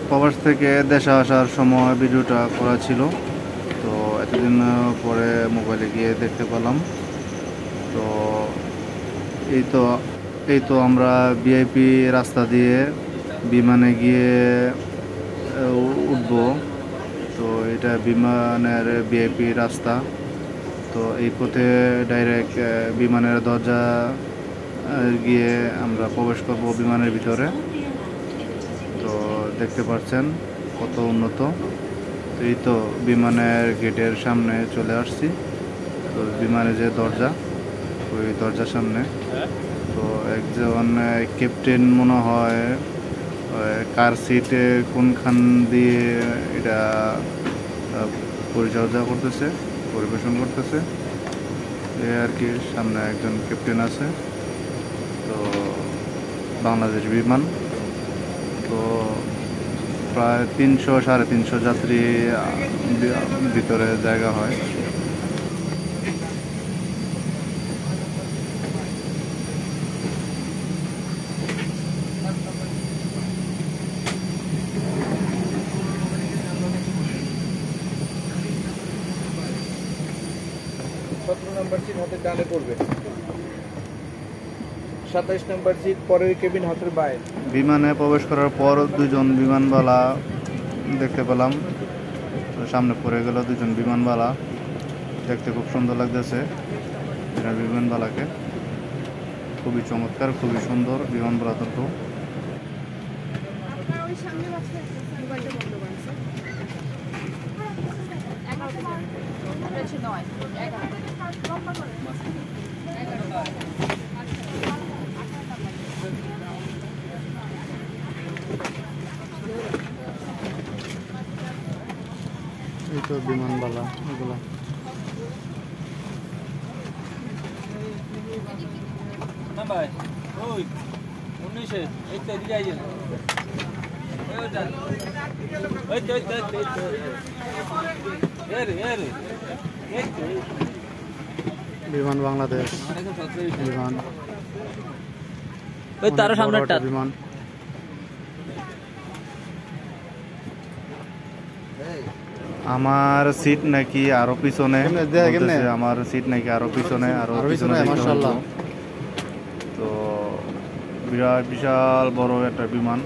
প্রবাস থেকে দেশে আসার সময় ভিডিওটা করা ছিল, তো এতদিন পরে মোবাইলে গিয়ে দেখতে পেলাম। তো এই তো আমরা ভিআইপি রাস্তা দিয়ে বিমানে গিয়ে উঠবো। তো এটা বিমানের ভিআইপি রাস্তা। তো এই পথে ডাইরেক্ট বিমানের দরজা গিয়ে আমরা প্রবেশ করব বিমানের ভিতরে। তো দেখতে পাচ্ছেন কত উন্নত। তো এই তো বিমানের গেটের সামনে চলে আসছি। তো বিমানের যে দরজা, ওই দরজার সামনে। তো একজন ক্যাপ্টেন মনে হয় কার সিটে কোনখান দিয়ে এটা পরিচর্যা করতেছে, পরিবেশন করতেছে এ আর কি। সামনে একজন ক্যাপ্টেন আছে। তো বাংলাদেশ বিমান। তো প্রায় 300-350 যাত্রী ভিতরে জায়গা হয়। নম্বর সিট হাতের ডানে পড়বে, 27 নম্বর সিট পরের কেবিন হাতের বাঁয়ে। বিমানে প্রবেশ করার পর দুজন বিমানবালা দেখতে পেলাম। সামনে পড়ে গেল দুজন বিমানবালা। দেখতে খুব সুন্দর লাগতেছে বিমানবালাকে। খুবই চমৎকার, খুবই সুন্দর বিমানবালা দুটো। এই তো বিমানবালা এগুলা। বিমান বাংলাদেশ বিমান, ওই তার সামনেটা বিমান। আমার সিট নাকি আরো পিছনে, আমার সিট নাকি আরো পিছনে, আরো পিছনে। মাশাআল্লাহ। তো বিশাল বড় একটা বিমান।